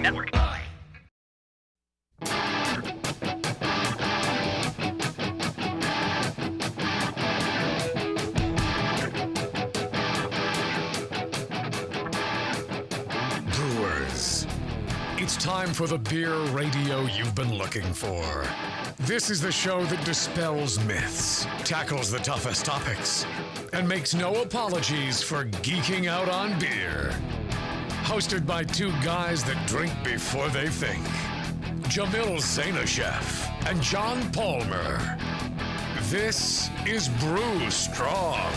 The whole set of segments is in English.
Network. Brewers, it's time for the beer radio you've been looking for. This is the show that dispels myths, tackles the toughest topics, and makes no apologies for geeking out on beer. Hosted by two guys that drink before they think, Jamil Zainasheff and John Palmer. This is Brew Strong.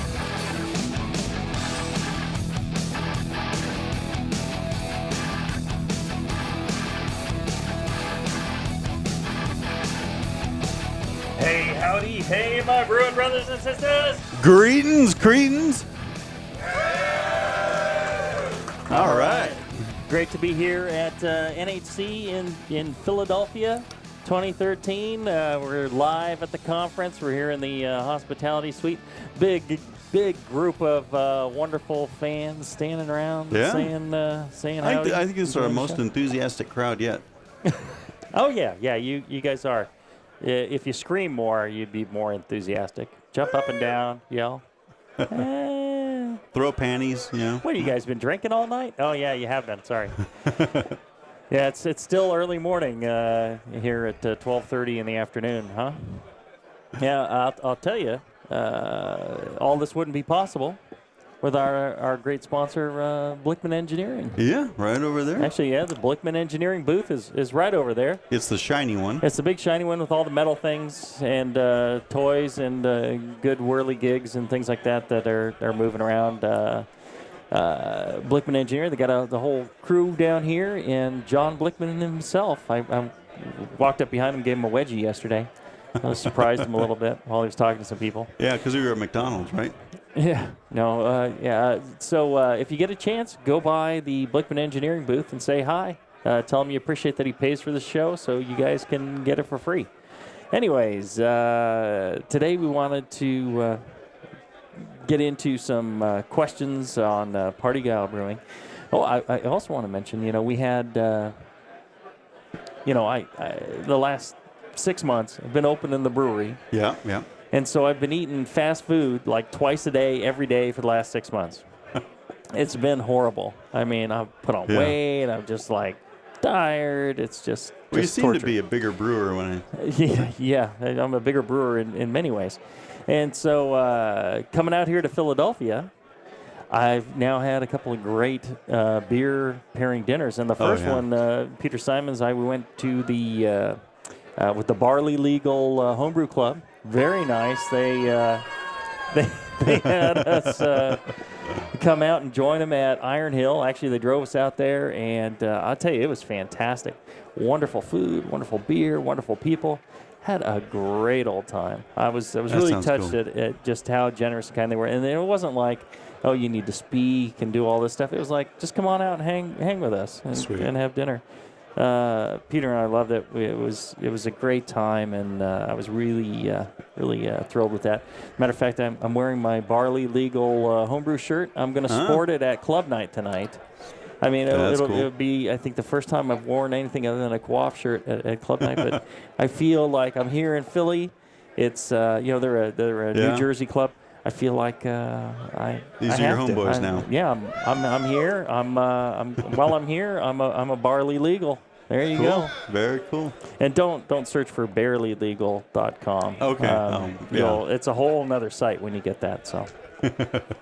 Hey, howdy, hey, my brewing brothers and sisters. Greetings, cretins. All right. Great to be here at NHC in Philadelphia, 2013. We're live at the conference. We're here in the hospitality suite. Big group of wonderful fans standing around saying howdy. I think it's our most enthusiastic crowd yet. Oh, yeah, you guys are. If you scream more, you'd be more enthusiastic. Jump up and down, yell. Throw panties, What, you guys been drinking all night? Oh, yeah, you have been. Sorry. Yeah, it's still early morning here at 12:30 in the afternoon, huh? Yeah, I'll tell you, all this wouldn't be possible with our great sponsor, Blickman Engineering. Yeah, right over there. Actually, yeah, the Blickman Engineering booth is right over there. It's the shiny one. It's the big shiny one with all the metal things and toys and good whirly gigs and things like that are moving around. Blickman Engineering, they got the whole crew down here, and John Blickman himself. I walked up behind him, gave him a wedgie yesterday. I surprised him a little bit while he was talking to some people. Yeah, because we were at McDonald's, right? Yeah, no, yeah. So if you get a chance, go by the Blickman Engineering booth and say hi. Tell him you appreciate that he pays for the show so you guys can get it for free. Anyways, today we wanted to get into some questions on Party Gyle Brewing. Oh, I also want to mention, we had, the last 6 months I've been opening the brewery. Yeah. And so I've been eating fast food like twice a day, every day for the last 6 months. It's been horrible. I mean, I've put on weight. I'm just like tired. It's just Well, you seem torture. to be a bigger brewer when Yeah, I'm a bigger brewer in many ways. And so coming out here to Philadelphia, I've now had a couple of great beer pairing dinners. And the first one, Peter Simons, we went to the with the Barley Legal Homebrew Club. Very nice. They had us come out and join them at Iron Hill. Actually, they drove us out there, and I'll tell you, it was fantastic. Wonderful food, wonderful beer, wonderful people. Had a great old time. I was really touched cool. at just how generous and kind they were. And it wasn't like, oh, you need to speak and do all this stuff. It was like, just come on out and hang with us and have dinner. Peter and I loved it. It was a great time, and I was really thrilled with that. Matter of fact, I'm wearing my Barley Legal homebrew shirt. I'm going to sport it at club night tonight. I mean, it'll be, I think, the first time I've worn anything other than a Quaff shirt at club night. But I feel like I'm here in Philly. It's they're a New Jersey club. I feel like these are your have homeboys now. Yeah, I'm here. While I'm here, I'm a Barley Legal. There you go. Very cool. And don't search for barelylegal.com. Okay. It's a whole nother site when you get that. So,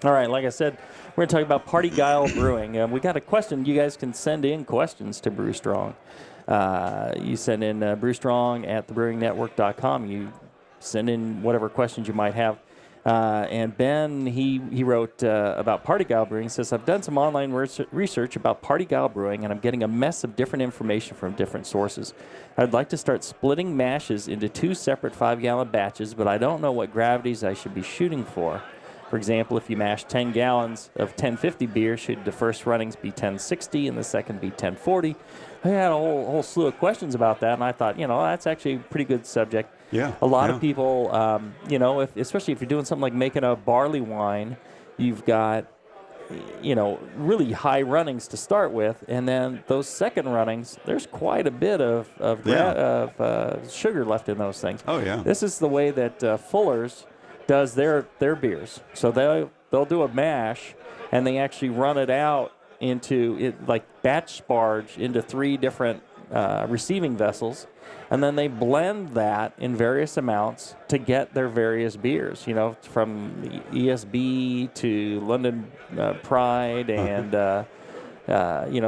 all right. Like I said, we're going to talk about Party Gyle Brewing. We got a question. You guys can send in questions to Brew Strong. You send in brewstrong@thebrewingnetwork.com. You send in whatever questions you might have. And Ben, he wrote about Party Gyle Brewing. He says, I've done some online research about Party Gyle Brewing, and I'm getting a mess of different information from different sources. I'd like to start splitting mashes into 2 separate 5-gallon batches, but I don't know what gravities I should be shooting for. For example, if you mash 10 gallons of 1050 beer, should the first runnings be 1060 and the second be 1040? I had a whole slew of questions about that, and I thought, that's actually a pretty good subject. Yeah. A lot of people, especially if you're doing something like making a barley wine, you've got really high runnings to start with, and then those second runnings, there's quite a bit of sugar left in those things. Oh yeah. This is the way that Fuller's does their beers. So they'll do a mash, and they actually run it out into it like batch sparge into 3 different receiving vessels, and then they blend that in various amounts to get their various beers, from ESB to London Pride, and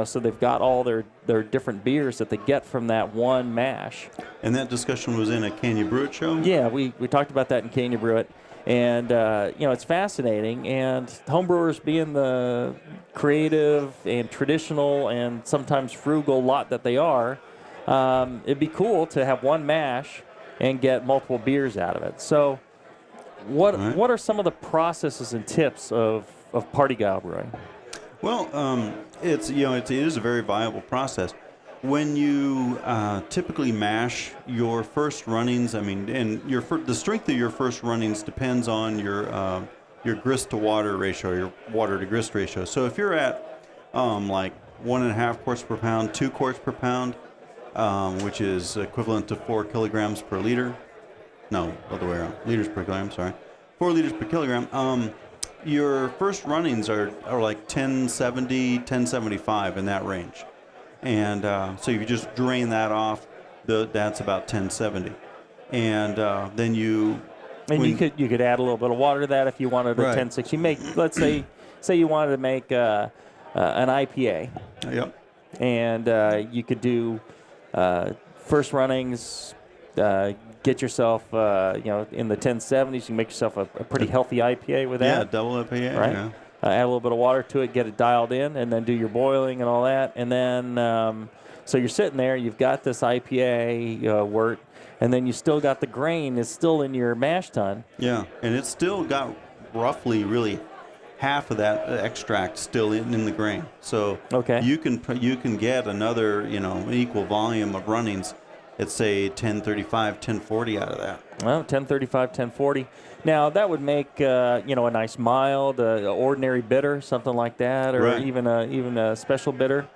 so they've got all their different beers that they get from that one mash. And that discussion was in a Can You Brew It show? Yeah, we talked about that in Can You Brew It. And, it's fascinating. And homebrewers, being the creative and traditional and sometimes frugal lot that they are, it'd be cool to have one mash and get multiple beers out of it. So what are some of the processes and tips of party gyle brewing? Well, it is a very viable process. When you typically mash your first runnings, and the strength of your first runnings depends on your grist to water ratio, your water to grist ratio. So if you're at like 1.5 quarts per pound, 2 quarts per pound, which is equivalent to 4 kilograms per liter. No, other way around. Liters per kilogram, sorry. 4 liters per kilogram. Your first runnings are like 1070, 1075 in that range. And so if you just drain that off, that's about 1070. And then you could add a little bit of water to that if you wanted a 1060. Let's say you wanted to make an IPA. Yep. And you could do first runnings, get yourself in the 1070s. You can make yourself a pretty healthy IPA with that. Yeah, double IPA. Right. Yeah. Add a little bit of water to it, get it dialed in, and then do your boiling and all that. And then, so you're sitting there, you've got this IPA wort, and then you still got the grain is still in your mash tun. Yeah, and it's still got roughly really half of that extract still in the grain. So you can get another, an equal volume of runnings at, say, 1035, 1040 out of that. Well, 1035, 1040. Now, that would make, a nice mild, ordinary bitter, something like that, or even a special bitter.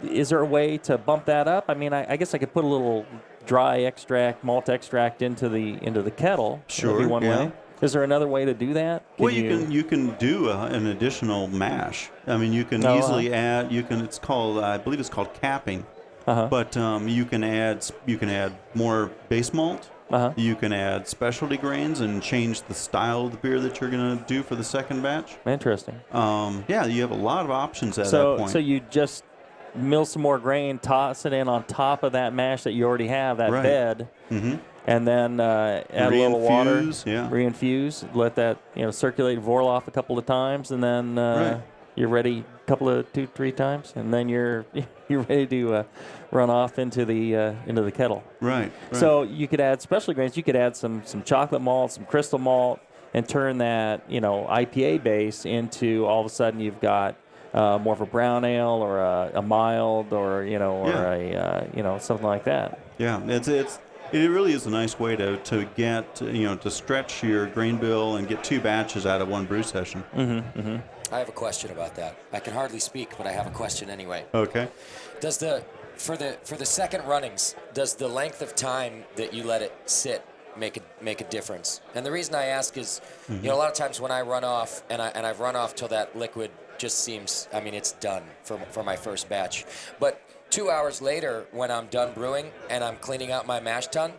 Is there a way to bump that up? I guess I could put a little dry extract, malt extract into the kettle. Sure, That'd be one way. Is there another way to do that? You can do an additional mash. You can easily add. It's called, I believe it's called capping. But you can add more base malt. You can add specialty grains and change the style of the beer that you're going to do for the second batch. Interesting. You have a lot of options at that point. So you just mill some more grain, toss it in on top of that mash that you already have, that bed, and then add a little water, reinfuse, let that circulate, boil off a couple of times, and then you're ready. Couple of 2-3 times, and then you're ready to run off into the kettle. Right. So you could add specialty grains. You could add some chocolate malt, some crystal malt, and turn that IPA base into, all of a sudden you've got more of a brown ale or a mild or a something like that. Yeah, it really is a nice way to get to stretch your grain bill and get 2 batches out of one brew session. I have a question about that. I can hardly speak, but I have a question anyway. Okay. Does for the second runnings, does the length of time that you let it sit make a difference? And the reason I ask is, a lot of times when I run off and I've run off till that liquid just seems, it's done for my first batch. But 2 hours later, when I'm done brewing and I'm cleaning out my mash tun,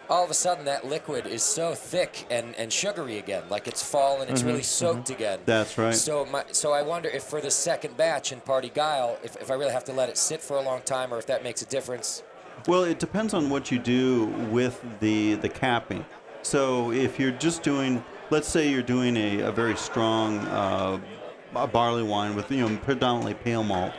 all of a sudden that liquid is so thick and sugary again, like it's fallen, it's really soaked again. That's right. So I wonder if for the second batch in Party Gyle, if I really have to let it sit for a long time or if that makes a difference. Well, it depends on what you do with the capping. So if you're just doing, let's say you're doing a very strong barley wine with predominantly pale malt,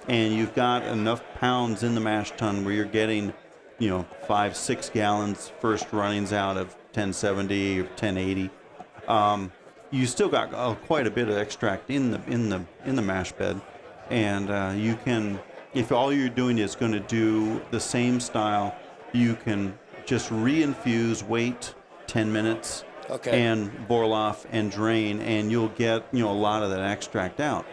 and you've got enough pounds in the mash tun where you're getting 5-6 gallons first runnings out of 1070 or 1080. You still got quite a bit of extract in the mash bed, and you can, if all you're doing is going to do the same style, you can just reinfuse, wait 10 minutes, and boil off and drain, and you'll get a lot of that extract out.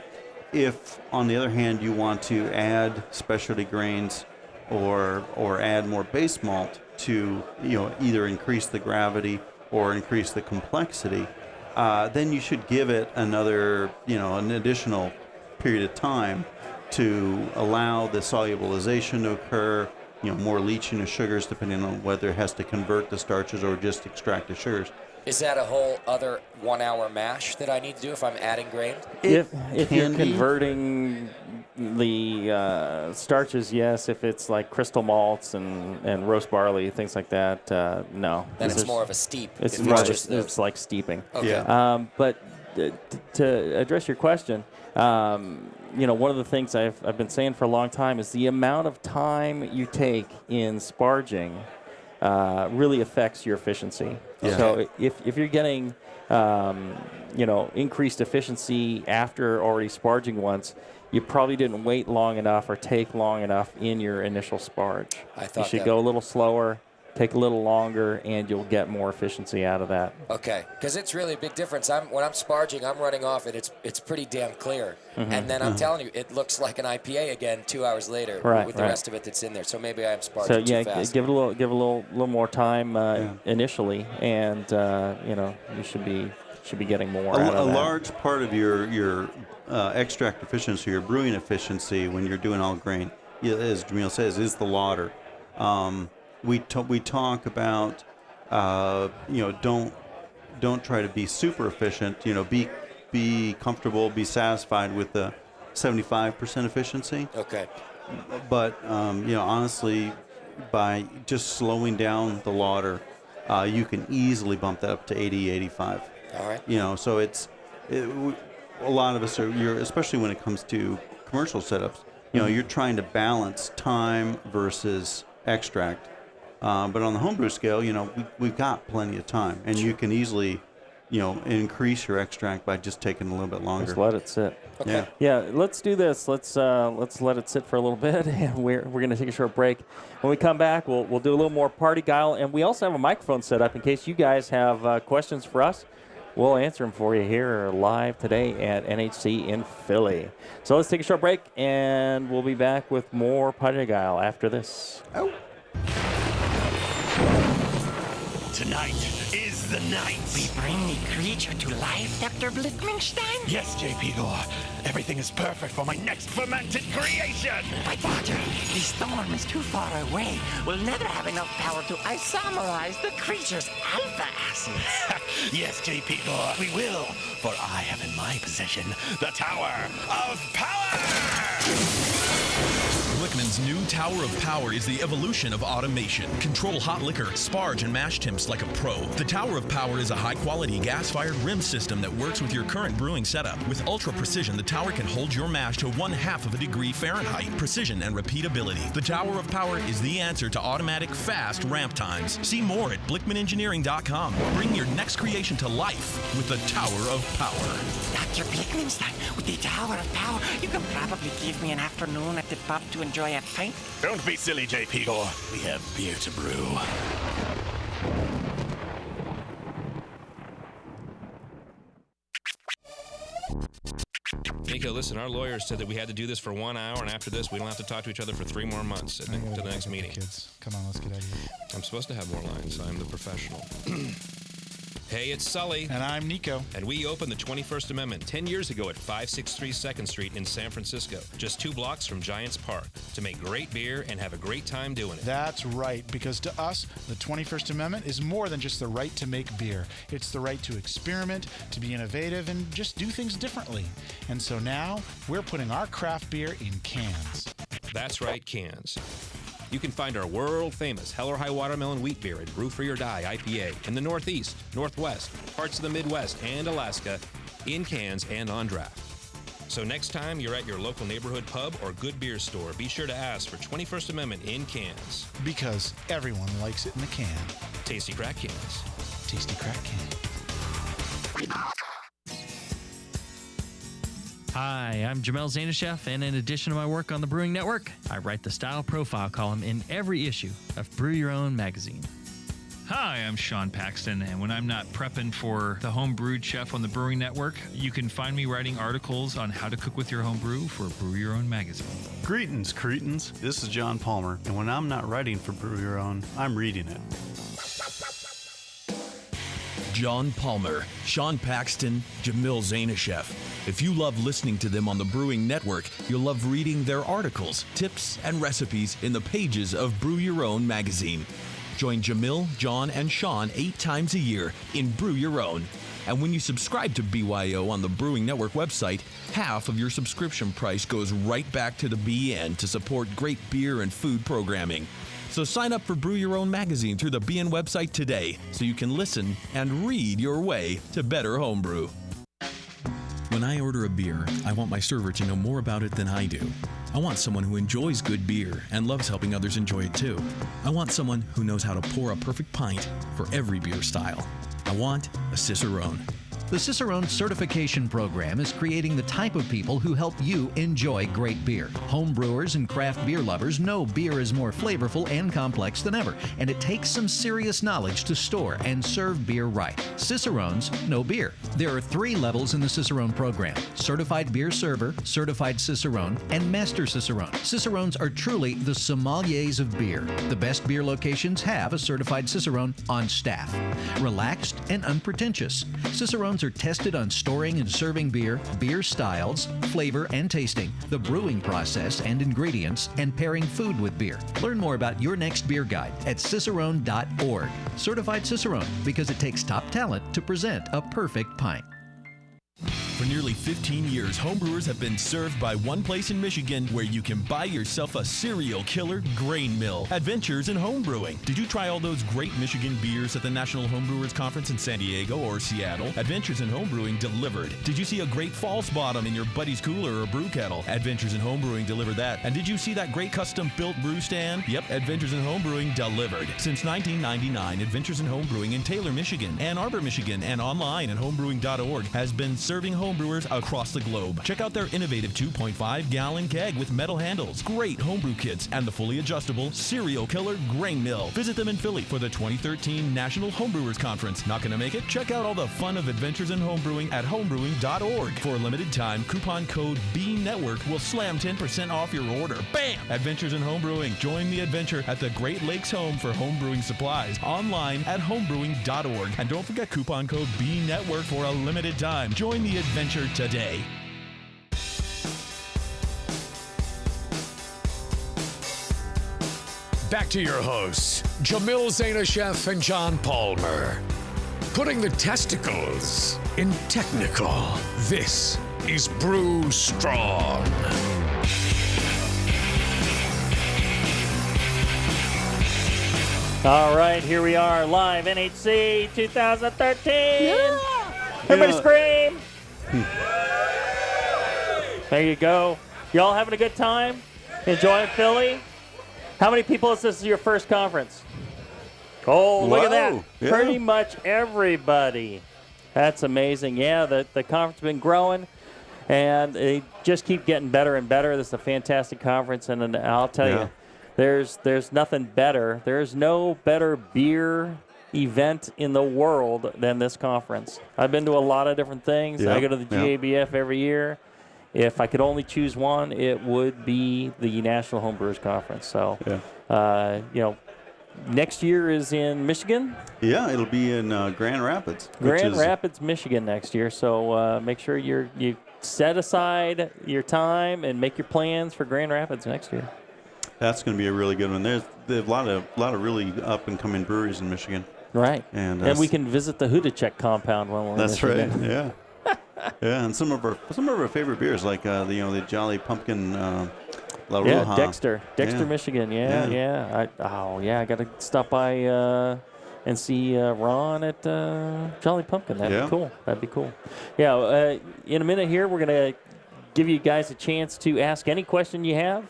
If, on the other hand, you want to add specialty grains or add more base malt to either increase the gravity or increase the complexity, then you should give it another an additional period of time to allow the solubilization to occur, more leaching of sugars depending on whether it has to convert the starches or just extract the sugars. Is that a whole other 1 hour mash that I need to do if I'm adding grain? If you're converting the starches, yes. If it's like crystal malts and roast barley, things like that, no. Then it's more of a steep. It's like steeping. Okay. Yeah. But to address your question, one of the things I've been saying for a long time is the amount of time you take in sparging really affects your efficiency. Yeah. So if you're getting increased efficiency after already sparging once, you probably didn't wait long enough or take long enough in your initial sparge. You should go a little slower, take a little longer, and you'll get more efficiency out of that. Okay, because it's really a big difference. When I'm sparging, I'm running off, and it's pretty damn clear. Mm-hmm. And then I'm telling you, it looks like an IPA again 2 hours later with the rest of it that's in there. So maybe I am sparging too fast. Give it a little more time initially, and you should be getting more out of that. A large part of your extract efficiency, your brewing efficiency, when you're doing all grain, as Jamil says, is the lauter. We talk about don't try to be super efficient. Be comfortable, be satisfied with the 75% efficiency. Okay. But honestly, by just slowing down the lauter, you can easily bump that up to 80, 85. All right. So a lot of us are, especially when it comes to commercial setups, you're trying to balance time versus extract. But on the homebrew scale, we've got plenty of time, and you can easily, increase your extract by just taking a little bit longer. Just let it sit. Okay. Yeah. Let's do this. Let's let it sit for a little bit, and we're going to take a short break. When we come back, we'll do a little more party guile, and we also have a microphone set up in case you guys have questions for us. We'll answer them for you here live today at NHC in Philly. So let's take a short break, and we'll be back with more party guile after this. Oh. Tonight is the night. We bring the creature to life, Dr. Blickmanstein? Yes, J.P. Gore. Everything is perfect for my next fermented creation. But, Doctor, the storm is too far away. We'll never have enough power to isomerize the creature's alpha acids. Yes, J.P. Gore, we will. For I have in my possession the Tower of Power! Blickman's new Tower of Power is the evolution of automation. Control hot liquor, sparge, and mash temps like a pro. The Tower of Power is a high-quality gas-fired rim system that works with your current brewing setup. With ultra precision, the tower can hold your mash to 1/2 of a degree Fahrenheit. Precision and repeatability. The Tower of Power is the answer to automatic, fast ramp times. See more at BlickmanEngineering.com. Bring your next creation to life with the Tower of Power. Dr. Blickmanstein, with the Tower of Power, you can probably give me an afternoon at the pub to enjoy a pint. Don't be silly, J.P. Gore. We have beer to brew. Nico, listen, our lawyers said that we had to do this for 1 hour, and after this, we don't have to talk to each other for 3 more months to the next meeting. Kids, come on, let's get out of here. I'm supposed to have more lines. I'm the professional. Hey, it's Sully. And I'm Nico. And we opened the 21st Amendment 10 years ago at 563 2nd Street in San Francisco, just 2 blocks from Giants Park, to make great beer and have a great time doing it. That's right, because to us, the 21st Amendment is more than just the right to make beer. It's the right to experiment, to be innovative, and just do things differently. And so now, we're putting our craft beer in cans. That's right, cans. You can find our world-famous Hell or High Watermelon Wheat Beer at Brew for Your Die IPA in the Northeast, Northwest, parts of the Midwest, and Alaska in cans and on draft. So next time you're at your local neighborhood pub or good beer store, be sure to ask for 21st Amendment in cans. Because everyone likes it in the can. Tasty crack cans. Tasty crack can. Hi, I'm Jamil Zainasheff, and in addition to my work on the Brewing Network, I write the Style Profile column in every issue of Brew Your Own magazine. Hi, I'm Sean Paxton, and when I'm not prepping for the Homebrewed Chef on the Brewing Network, you can find me writing articles on how to cook with your homebrew for Brew Your Own magazine. Greetings, cretins. This is John Palmer, and when I'm not writing for Brew Your Own, I'm reading it. John Palmer, Sean Paxton, Jamil Zainasheff. If you love listening to them on the Brewing Network, you'll love reading their articles, tips, and recipes in the pages of Brew Your Own magazine. Join Jamil, John, and Sean 8 times a year in Brew Your Own. And when you subscribe to BYO on the Brewing Network website, half of your subscription price goes right back to the BN to support great beer and food programming. So sign up for Brew Your Own magazine through the BN website today so you can listen and read your way to better homebrew. When I order a beer, I want my server to know more about it than I do. I want someone who enjoys good beer and loves helping others enjoy it too. I want someone who knows how to pour a perfect pint for every beer style. I want a Cicerone. The Cicerone Certification Program is creating the type of people who help you enjoy great beer. Home brewers and craft beer lovers know beer is more flavorful and complex than ever, and it takes some serious knowledge to store and serve beer right. Cicerones know beer. There are 3 levels in the Cicerone program: Certified Beer Server, Certified Cicerone, and Master Cicerone. Cicerones are truly the sommeliers of beer. The best beer locations have a certified Cicerone on staff. Relaxed and unpretentious, Cicerones are tested on storing and serving beer, beer styles, flavor and tasting, the brewing process and ingredients, and pairing food with beer. Learn more about your next beer guide at cicerone.org. Certified Cicerone, because it takes top talent to present a perfect pint. For nearly 15 years, homebrewers have been served by one place in Michigan where you can buy yourself a serial killer grain mill. Adventures in Homebrewing. Did you try all those great Michigan beers at the National Homebrewers Conference in San Diego or Seattle? Adventures in Homebrewing delivered. Did you see a great false bottom in your buddy's cooler or brew kettle? Adventures in Homebrewing delivered that. And did you see that great custom-built brew stand? Yep, Adventures in Homebrewing delivered. Since 1999, Adventures in Homebrewing in Taylor, Michigan, Ann Arbor, Michigan, and online at homebrewing.org has been serving homebrewers across the globe. Check out their innovative 2.5-gallon keg with metal handles, great homebrew kits, and the fully adjustable Serial Killer Grain Mill. Visit them in Philly for the 2013 National Homebrewers Conference. Not going to make it? Check out all the fun of Adventures in Homebrewing at homebrewing.org. For a limited time, coupon code BNetwork will slam 10% off your order. Bam! Adventures in Homebrewing. Join the adventure at the Great Lakes Home for homebrewing supplies. Online at homebrewing.org. And don't forget coupon code BNetwork for a limited time. Join the adventure today. Back to your hosts, Jamil Zainasheff and John Palmer. Putting the testicles in technical. This is Brew Strong. All right, here we are, live NHC 2013. Yeah. Everybody scream. There you go. Y'all having a good time? Enjoying Philly? How many people is this your first conference? Oh, look at that. Yeah. Pretty much everybody. That's amazing. Yeah, the conference has been growing, and they just keep getting better and better. This is a fantastic conference, and I'll tell you, there's nothing better. There's no better beer event in the world than this conference. I've been to a lot of different things. I go to the GABF every year. If I could only choose one, it would be the National Homebrewers Conference. So, next year is in Michigan. Yeah, it'll be in Grand Rapids. Rapids, Michigan next year. So make sure you set aside your time and make your plans for Grand Rapids next year. That's going to be a really good one. There's a lot of really up and coming breweries in Michigan. Right, and we can visit the Hudacek compound when we're in Michigan. That's right. Yeah. Yeah, and some of our favorite beers, like the Jolly Pumpkin La Ruja. Yeah, Dexter, Michigan. Yeah. I got to stop by and see Ron at Jolly Pumpkin. That'd be cool. Yeah, in a minute here, we're gonna give you guys a chance to ask any question you have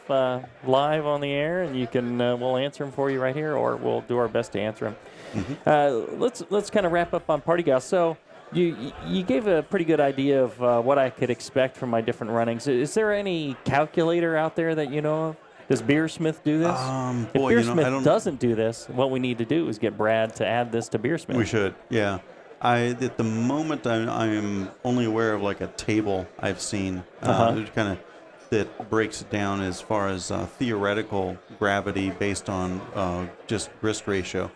live on the air, and you can we'll answer them for you right here, or we'll do our best to answer them. Mm-hmm. Let's kind of wrap up on Party Gal. So. You gave a pretty good idea of what I could expect from my different runnings. Is there any calculator out there that you know of? Does Beersmith do this? If Boy, Beersmith doesn't do this, what we need to do is get Brad to add this to Beersmith. We should, yeah. At the moment, I'm only aware of like a table I've seen that breaks it down as far as theoretical gravity based on just grist ratio.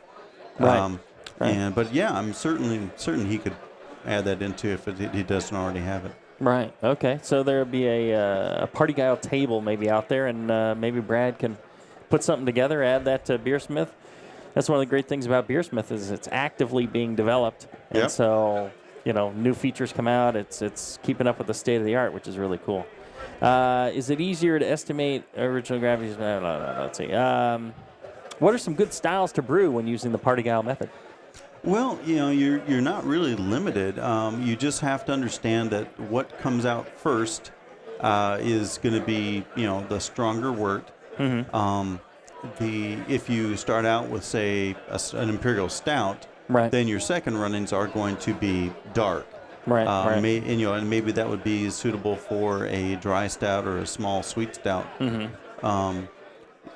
Right. But yeah, I'm certain he could add that into if he doesn't already have it. Right. Okay. So there'll be a party guile table maybe out there, and maybe Brad can put something together, add that to Beersmith. That's one of the great things about Beersmith is it's actively being developed, and so new features come out. It's keeping up with the state of the art, which is really cool. Is it easier to estimate original gravity? No, let's see. What are some good styles to brew when using the party guile method? Well, you're not really limited. You just have to understand that what comes out first is going to be, the stronger wort. Mm-hmm. If you start out with, say, an imperial stout, then your second runnings are going to be dark. Right. And maybe that would be suitable for a dry stout or a small sweet stout. Mm-hmm.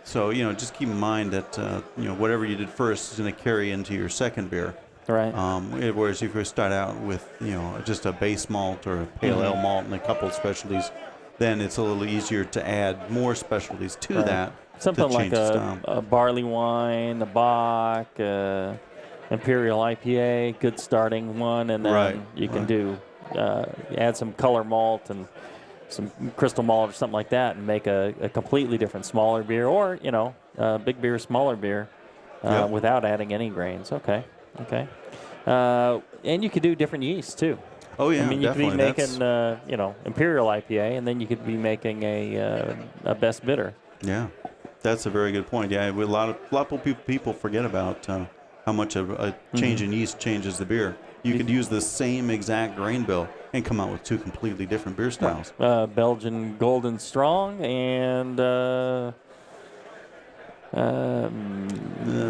So, just keep in mind that, whatever you did first is going to carry into your second beer. Right. Whereas if you start out with, just a base malt or a pale ale malt and a couple of specialties, then it's a little easier to add more specialties to that. Something like a barley wine, a Bock, Imperial IPA, good starting one, and then you can do add some color malt and some crystal malt or something like that and make a completely different smaller beer, or big beer, smaller beer without adding any grains. Okay. And you could do different yeasts too. Oh yeah, I mean, you could be definitely. making Imperial IPA, and then you could be making a best bitter. Yeah, that's a very good point. Yeah, a lot of people forget about how much a change in yeast changes the beer. You could use the same exact grain bill and come out with two completely different beer styles. Belgian Golden Strong and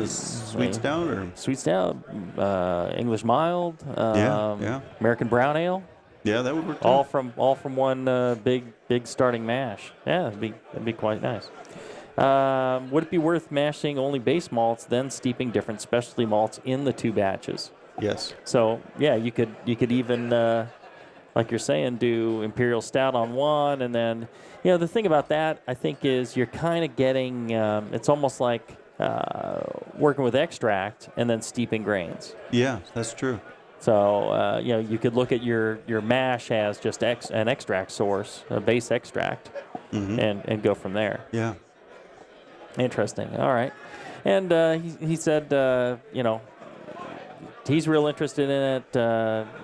sweet stout, English mild, American Brown Ale. Yeah, that would work. All from one big starting mash. Yeah, that'd be quite nice. Would it be worth mashing only base malts, then steeping different specialty malts in the two batches? Yes. So yeah, you could even, like you're saying, do Imperial Stout on one, and then the thing about that I think is you're kind of getting it's almost like working with extract and then steeping grains. Yeah, that's true. So you could look at your mash as just an extract source, a base extract, and go from there. Yeah. Interesting. All right. And he said, he's real interested in it.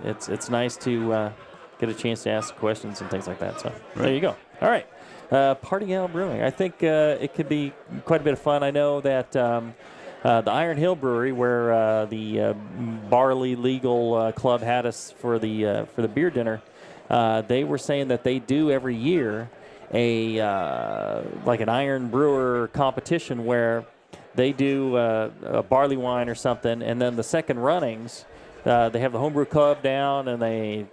It's nice to get a chance to ask questions and things like that. So there you go. All right. Party Guile Brewing. I think it could be quite a bit of fun. I know that the Iron Hill Brewery, where the Barley Legal Club had us for the beer dinner, they were saying that they do every year like an Iron Brewer competition where they do a barley wine or something, and then the second runnings, they have the homebrew club down, and they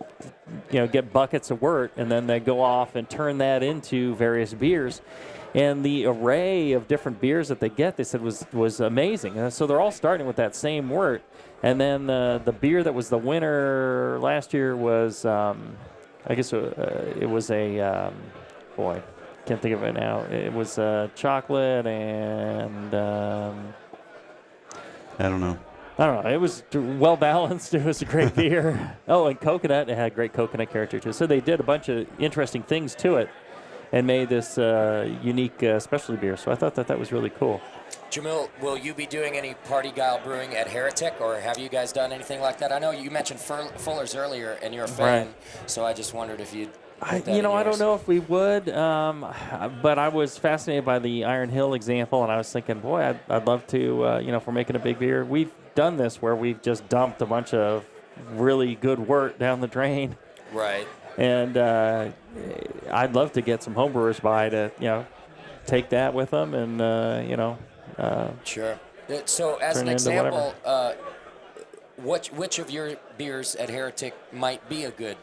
get buckets of wort, and then they go off and turn that into various beers. And the array of different beers that they get, they said, was amazing. So they're all starting with that same wort. And then the beer that was the winner last year was, I guess it was a, boy, can't think of it now. It was chocolate and... I don't know. It was well balanced. It was a great beer. Oh, and coconut. It had great coconut character too. So they did a bunch of interesting things to it and made this unique specialty beer. So I thought that was really cool. Jamil, will you be doing any Party Guile Brewing at Heretic, or have you guys done anything like that? I know you mentioned Fuller's earlier, and you're a fan, so I just wondered if you'd... I don't know if we would, but I was fascinated by the Iron Hill example, and I was thinking, boy, I'd love to, if we're making a big beer. We've done this where we've just dumped a bunch of really good wort down the drain. Right. And I'd love to get some homebrewers by to, take that with them and, Sure. So as an example, which of your beers at Heretic might be a good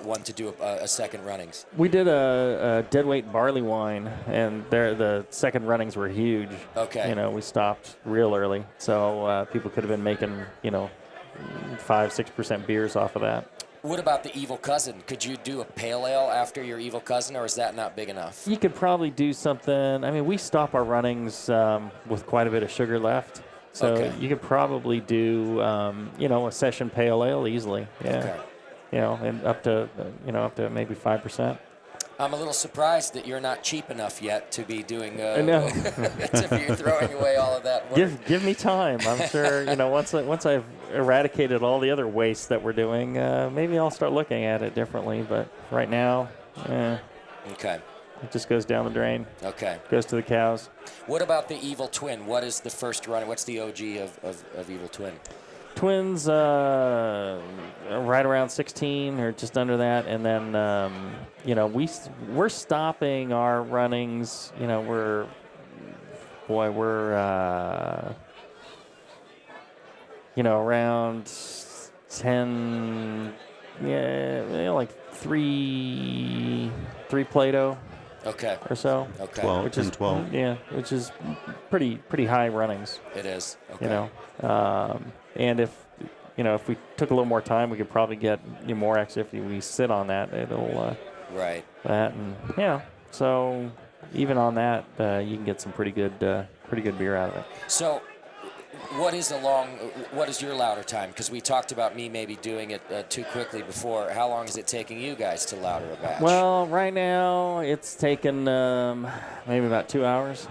one to do a second runnings? We did a deadweight barley wine, and the second runnings were huge. Okay. We stopped real early, so people could have been making 5-6% beers off of that. What about the Evil Cousin? Could you do a pale ale after your Evil Cousin, or is that not big enough? You could probably do something. I mean, we stop our runnings with quite a bit of sugar left. So you could probably do, a session pale ale easily. Yeah. Okay. And up to maybe 5%. I'm a little surprised that you're not cheap enough yet to be doing. I know. To be throwing away all of that work. Give me time. I'm sure. Once I've eradicated all the other waste that we're doing, maybe I'll start looking at it differently. But right now, Okay. it just goes down the drain. Okay. Goes to the cows. What about the Evil Twin? What is the first run? What's the OG of Evil Twin? Twins, right around 16 or just under that, and then we're stopping our runnings. We're around 10, like three Plato. Okay. Or so. Okay. 12. Yeah, which is pretty high runnings. It is. Okay. And if we took a little more time, we could probably get more extra. If we sit on that, it'll right. That and so even on that, you can get some pretty good beer out of it. So, what is your lauter time? Because we talked about me maybe doing it too quickly before. How long is it taking you guys to lauter a batch? Well, right now it's taken maybe about 2 hours.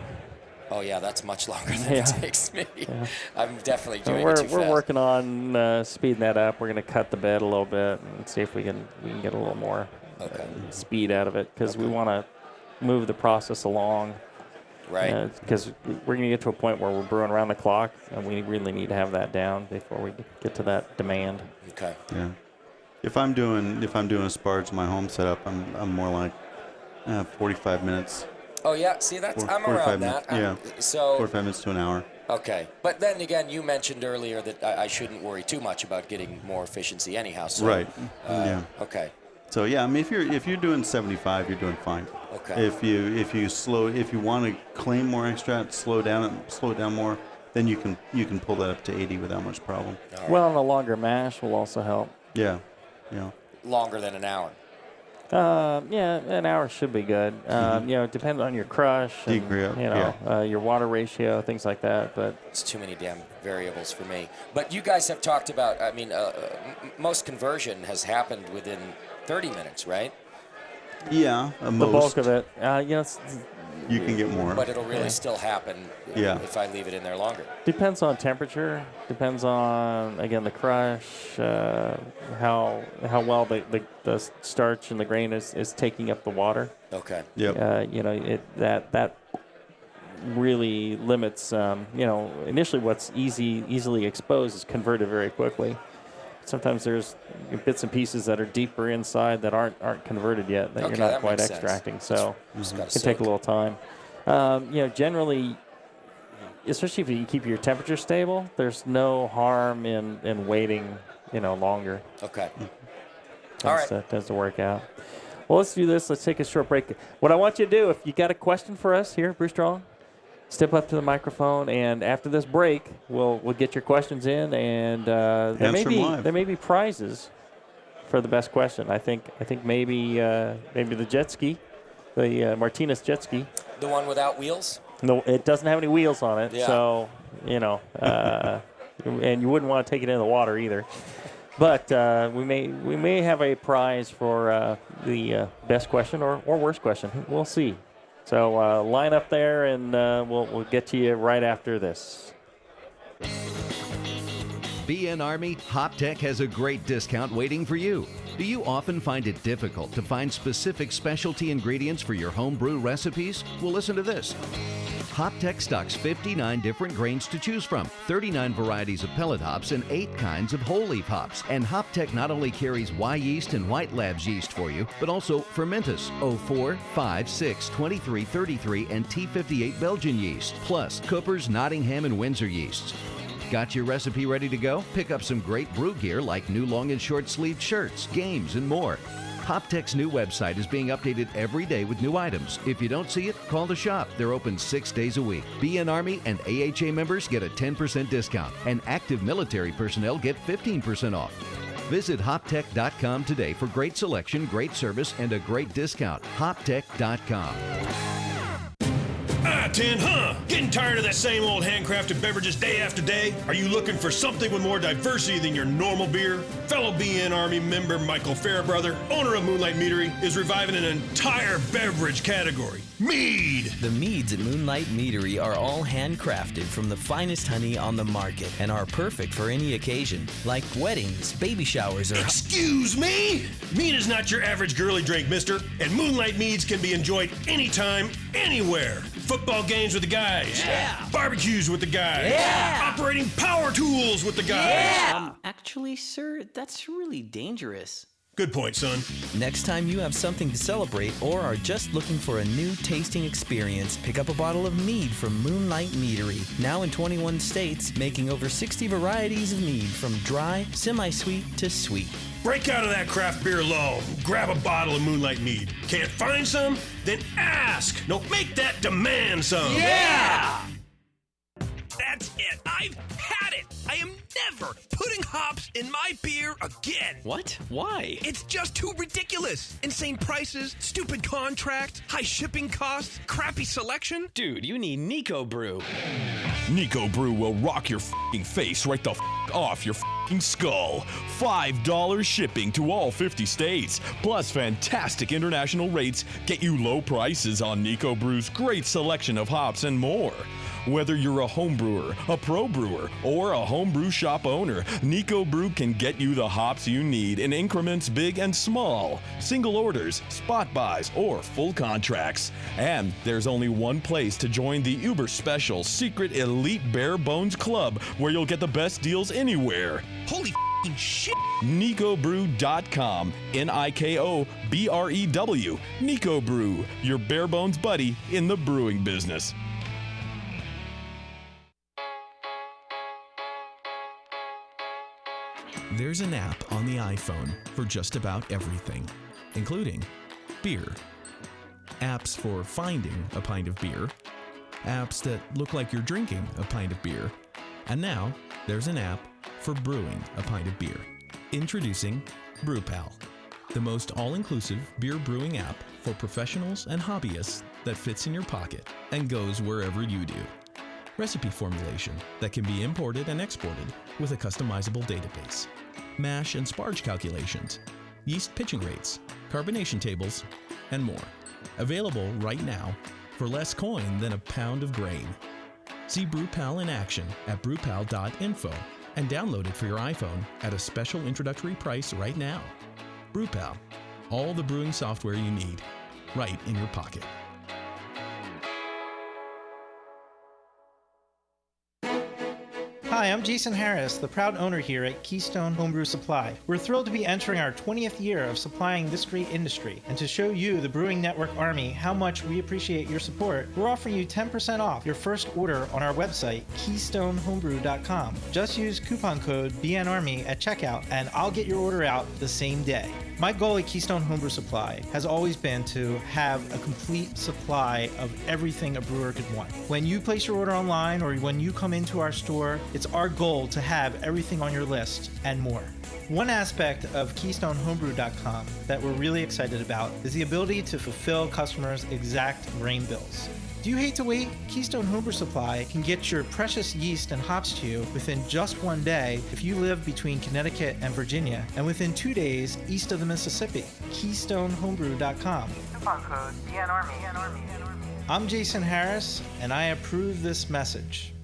Oh yeah, that's much longer than it takes me. Yeah. I'm definitely doing it too fast. We're working on speeding that up. We're going to cut the bed a little bit and see if we can get a little more speed out of it, because we want to move the process along. Right. Because we're going to get to a point where we're brewing around the clock, and we really need to have that down before we get to that demand. Okay. Yeah. If I'm doing a sparge in my home setup, I'm more like 45 minutes. Oh yeah, see I'm around that. Yeah. So 45 minutes to an hour. Okay, but then again, you mentioned earlier that I shouldn't worry too much about getting more efficiency anyhow. So, right. Yeah. Okay. So yeah, I mean, if you're doing 75, you're doing fine. Okay. If you want to claim more extract, slow it down more, then you can pull that up to 80 without much problem. Right. Well, and a longer mash will also help. Yeah. Yeah. Longer than an hour. Yeah, an hour should be good. It depends on your crush, and, your water ratio, things like that. But it's too many damn variables for me. But you guys have talked about. I mean, most conversion has happened within 30 minutes, right? Yeah, the bulk of it. You can get more. But it'll really still happen if I leave it in there longer. Depends on temperature. Depends on, again, the crush, how well the starch and the grain is taking up the water. Okay. Yep. That really limits, initially what's easily exposed is converted very quickly. Sometimes there's bits and pieces that are deeper inside that aren't converted yet, that you're not quite extracting. So it can take a little time. Generally, especially if you can keep your temperature stable, there's no harm in waiting, longer. Okay. All right. That tends to work out. Well, let's do this. Let's take a short break. What I want you to do, if you got a question for us here, Brew Strong, step up to the microphone, and after this break, we'll get your questions in, and there may be prizes for the best question. I think maybe the jet ski, the Martinez jet ski. The one without wheels? No, it doesn't have any wheels on it. Yeah. So and you wouldn't want to take it in the water either. But we may have a prize for the best question or worst question. We'll see. So line up there, and we'll get to you right after this. BN Army, HopTech has a great discount waiting for you. Do you often find it difficult to find specific specialty ingredients for your home brew recipes? Well, listen to this. HopTech stocks 59 different grains to choose from, 39 varieties of pellet hops, and 8 kinds of whole leaf hops. And HopTech not only carries Y yeast and White Labs yeast for you, but also Fermentus, 04, 5, 6, 23, 33, and T58 Belgian yeast, plus Cooper's, Nottingham, and Windsor yeasts. Got your recipe ready to go? Pick up some great brew gear like new long and short sleeved shirts, games, and more. HopTech's new website is being updated every day with new items. If you don't see it, call the shop. They're open 6 days a week. BN Army and AHA members get a 10% discount, and active military personnel get 15% off. Visit hoptech.com today for great selection, great service, and a great discount. hoptech.com. Tin, huh? Getting tired of that same old handcrafted beverages day after day? Are you looking for something with more diversity than your normal beer? Fellow BN Army member Michael Fairbrother, owner of Moonlight Meadery, is reviving an entire beverage category. Mead! The meads at Moonlight Meadery are all handcrafted from the finest honey on the market and are perfect for any occasion, like weddings, baby showers, or... Excuse me? Mead is not your average girly drink, mister, and Moonlight Meads can be enjoyed anytime, anywhere. Football games with the guys. Yeah! Barbecues with the guys. Yeah! Operating power tools with the guys. Yeah! Actually, sir, that's really dangerous. Good point, son. Next time you have something to celebrate or are just looking for a new tasting experience, pick up a bottle of mead from Moonlight Meadery. Now in 21 states, making over 60 varieties of mead from dry, semi-sweet to sweet. Break out of that craft beer lull. Grab a bottle of Moonlight Mead. Can't find some? Then ask. No, make that demand some. Yeah! That's it. I've had it. I am never putting hops in my beer again. What? Why? It's just too ridiculous. Insane prices, stupid contracts, high shipping costs, crappy selection. Dude, you need Nico Brew. Nico Brew will rock your f***ing face right the f*** off your f***ing skull. $5 shipping to all 50 states, plus fantastic international rates get you low prices on Nico Brew's great selection of hops and more. Whether you're a home brewer, a pro brewer, or a homebrew shop owner, Nico Brew can get you the hops you need in increments big and small, single orders, spot buys, or full contracts. And there's only one place to join the uber special secret elite bare bones club where you'll get the best deals anywhere. Holy shit! NicoBrew.com. NIKOBREW. Nico Brew, your bare bones buddy in the brewing business. There's an app on the iPhone for just about everything, including beer. Apps for finding a pint of beer. Apps that look like you're drinking a pint of beer. And now, there's an app for brewing a pint of beer. Introducing BrewPal, the most all-inclusive beer brewing app for professionals and hobbyists that fits in your pocket and goes wherever you do. Recipe formulation that can be imported and exported with a customizable database. Mash and sparge calculations, yeast pitching rates, carbonation tables, and more. Available right now for less coin than a pound of grain. See BrewPal in action at brewpal.info and download it for your iPhone at a special introductory price right now. BrewPal, all the brewing software you need, right in your pocket. Hi, I'm Jason Harris, the proud owner here at Keystone Homebrew Supply. We're thrilled to be entering our 20th year of supplying this great industry. And to show you, the Brewing Network Army, how much we appreciate your support, we're offering you 10% off your first order on our website, KeystoneHomebrew.com. Just use coupon code BNARMY at checkout, and I'll get your order out the same day. My goal at Keystone Homebrew Supply has always been to have a complete supply of everything a brewer could want. When you place your order online or when you come into our store, it's our goal to have everything on your list and more. One aspect of KeystoneHomebrew.com that we're really excited about is the ability to fulfill customers' exact grain bills. Do you hate to wait? Keystone Homebrew Supply can get your precious yeast and hops to you within just one day if you live between Connecticut and Virginia, and within 2 days east of the Mississippi. KeystoneHomebrew.com. Coupon code BNARMY. I'm Jason Harris, and I approve this message.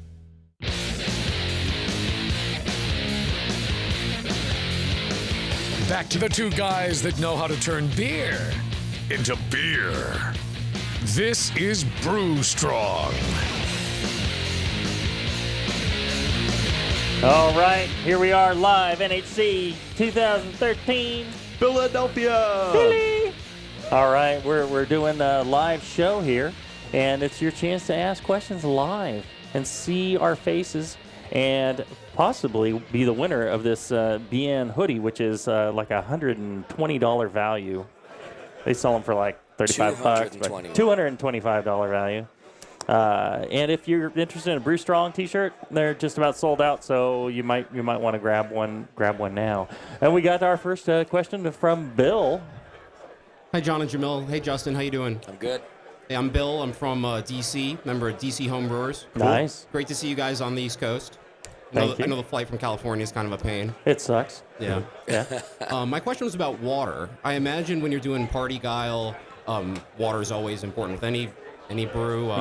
Back to the two guys that know how to turn beer into beer. This is Brew Strong. All right, here we are live, NHC 2013. Philadelphia! Philly! All right, we're doing a live show here, and it's your chance to ask questions live and see our faces and possibly be the winner of this BN hoodie, which is like a $120 value. They sell them for like $35, but $225 value. And if you're interested in a Brew Strong T-shirt, they're just about sold out, so you might want to grab one now. And we got our first question from Bill. Hi, John and Jamil. Hey, Justin. How you doing? I'm good. Hey, I'm Bill. I'm from D.C., member of D.C. Homebrewers. Nice. Great to see you guys on the East Coast. Thank you. I know the flight from California is kind of a pain. It sucks. Yeah. Yeah. My question was about water. I imagine when you're doing party gyle, water is always important with any brew.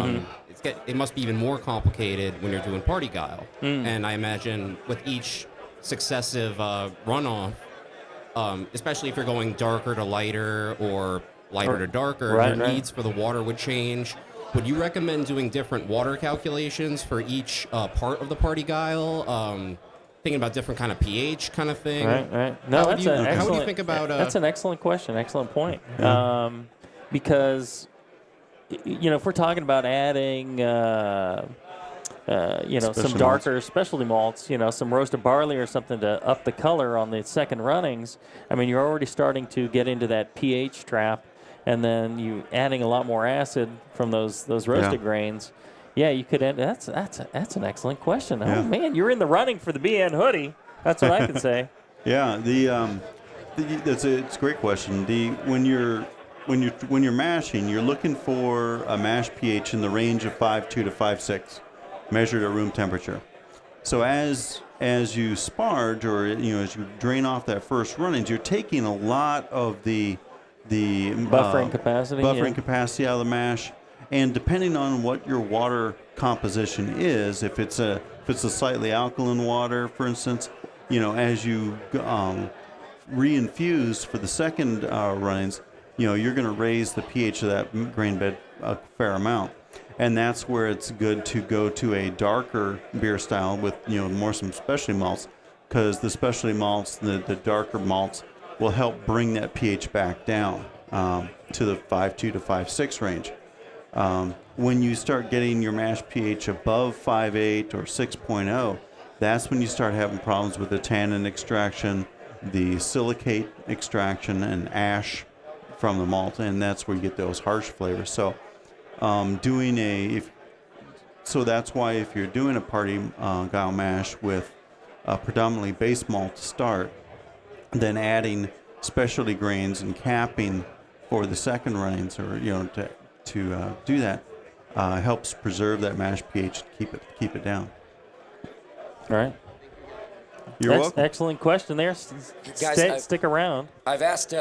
It must be even more complicated when you're doing party gyle. And I imagine with each successive runoff, especially if you're going darker to lighter or lighter to darker, your needs for the water would change. Would you recommend doing different water calculations for each part of the party gyle? Thinking about different kind of pH kind of thing. Right. No, how would you think about? That's an excellent question. Excellent point. Because if we're talking about adding, some darker specialty malts, some roasted barley or something to up the color on the second runnings, I mean, you're already starting to get into that pH trap, and then you adding a lot more acid from those roasted grains. Yeah, you could end. That's an excellent question. Yeah. Oh man, you're in the running for the BN hoodie. That's what I can say. Yeah, it's a great question. When you're mashing, you're looking for a mash pH in the range of 5.2 to 5.6, measured at room temperature. So as you sparge, or as you drain off that first runnings, you're taking a lot of the buffering capacity out of the mash. And depending on what your water composition is, if it's a slightly alkaline water, for instance, as you reinfuse for the second runnings, you're going to raise the pH of that grain bed a fair amount. And that's where it's good to go to a darker beer style with more some specialty malts, because the specialty malts, the darker malts, will help bring that pH back down to the 5.2 to 5.6 range. When you start getting your mash pH above 5.8 or 6.0, that's when you start having problems with the tannin extraction, the silicate extraction, and ash from the malt, and that's where you get those harsh flavors. So, that's why if you're doing a party gyle mash with predominantly base malt to start, then adding specialty grains and capping for the second runnings, or to do that, helps preserve that mash pH, keep it down. All right. You're welcome. Excellent question there. Guys, stick around. I've asked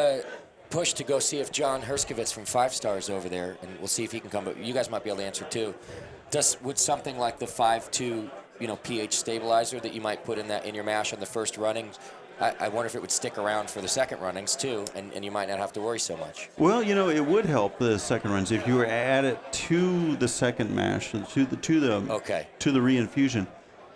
Push to go see if John Herskovitz from 5 Stars over there, and we'll see if he can come. But you guys might be able to answer too. Would something like the 5.2 pH stabilizer that you might put in your mash on the first running, I wonder if it would stick around for the second runnings too, and you might not have to worry so much. Well, it would help the second runs if you were to add it to the second mash, to the reinfusion,